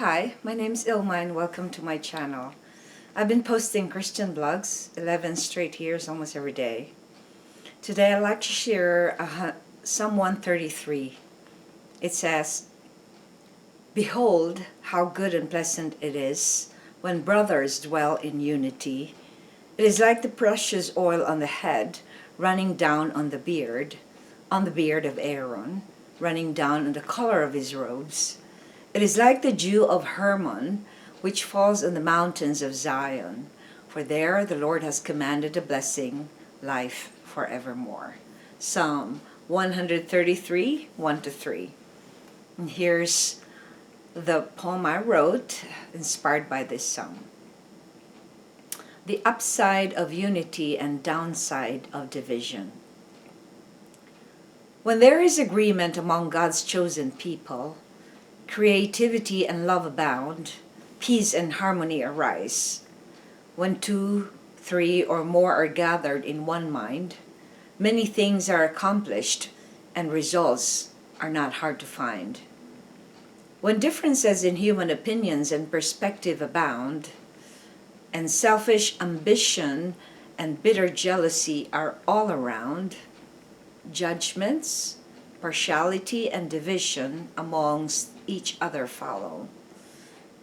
Hi, my name is Ilma and welcome to my channel. I've been posting Christian blogs 11 straight years almost every day. Today I'd like to share Psalm 133. It says, "Behold, how good and pleasant it is when brothers dwell in unity. It is like the precious oil on the head, running down on the beard of Aaron, running down on the collar of his robes. It is like the dew of Hermon, which falls on the mountains of Zion. For there the Lord has commanded a blessing, life forevermore." Psalm 133, 1-3. And here's the poem I wrote, inspired by this psalm. The upside of unity and downside of division. When there is agreement among God's chosen people, creativity and love abound, peace and harmony arise. When 2, 3, or more are gathered in one mind, many things are accomplished and results are not hard to find. When differences in human opinions and perspective abound, and selfish ambition and bitter jealousy are all around, judgments, partiality, and division amongst each other follow.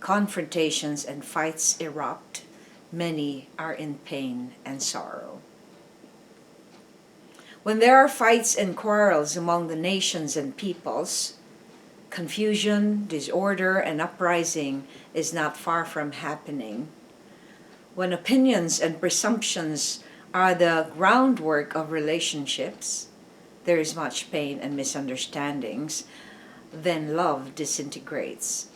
Confrontations and fights erupt. Many are in pain and sorrow. When there are fights and quarrels among the nations and peoples, confusion, disorder, and uprising is not far from happening. When opinions and presumptions are the groundwork of relationships, there is much pain and misunderstandings, then love disintegrates.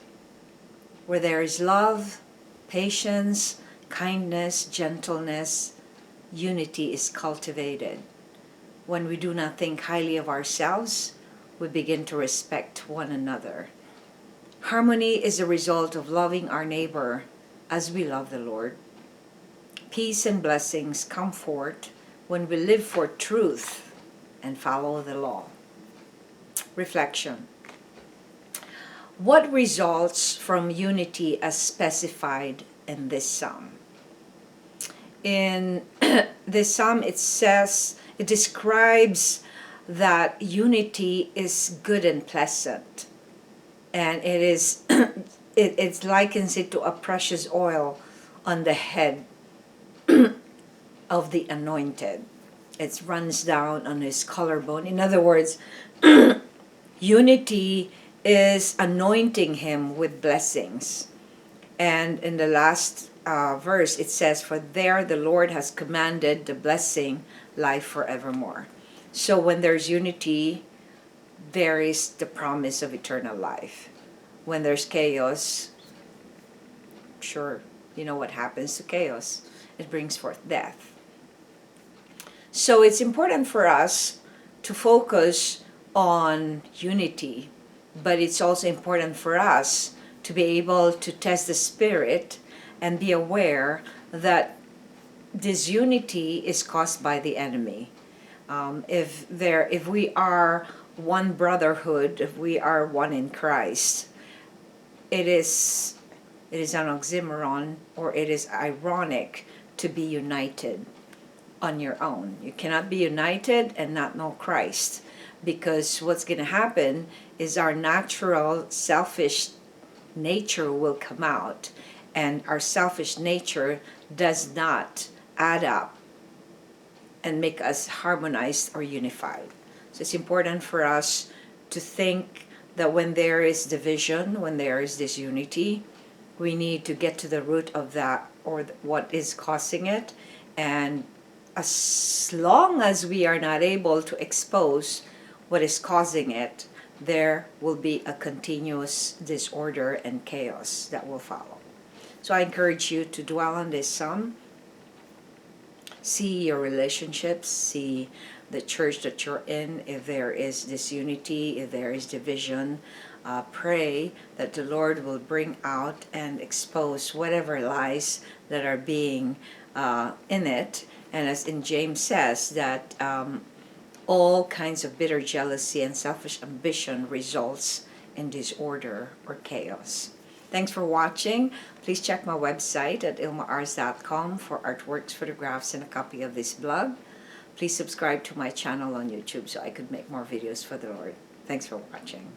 Where there is love, patience, kindness, gentleness, unity is cultivated. When we do not think highly of ourselves, we begin to respect one another. Harmony is a result of loving our neighbor as we love the Lord. Peace and blessings come forth when we live for truth and follow the law. Reflection. What results from unity as specified in this psalm? In this psalm it describes that unity is good and pleasant. And it likens it to a precious oil on the head of the anointed. It runs down on his collarbone. In other words, unity is anointing him with blessings. And in the last verse, it says, "For there the Lord has commanded the blessing, life forevermore." So when there's unity, there is the promise of eternal life. When there's chaos, sure, you know what happens to chaos. It brings forth death. So it's important for us to focus on unity, but it's also important for us to be able to test the spirit and be aware that disunity is caused by the enemy. If we are one brotherhood, if we are one in Christ, it is an oxymoron, or it is ironic to be united on your own. You cannot be united and not know Christ, because what's going to happen is our natural selfish nature will come out, and our selfish nature does not add up and make us harmonized or unified. So it's important for us to think that when there is division, when there is disunity, we need to get to the root of that, or what is causing it. And as long as we are not able to expose what is causing it, there will be a continuous disorder and chaos that will follow. So I encourage you to dwell on this psalm. See your relationships, see the church that you're in. If there is disunity, if there is division, pray that the Lord will bring out and expose whatever lies that are being in it. And as in James says, that all kinds of bitter jealousy and selfish ambition results in disorder or chaos. Thanks for watching. Please check my website at ilmaars.com for artworks, photographs, and a copy of this blog. Please subscribe to my channel on YouTube so I could make more videos for the Lord. Thanks for watching.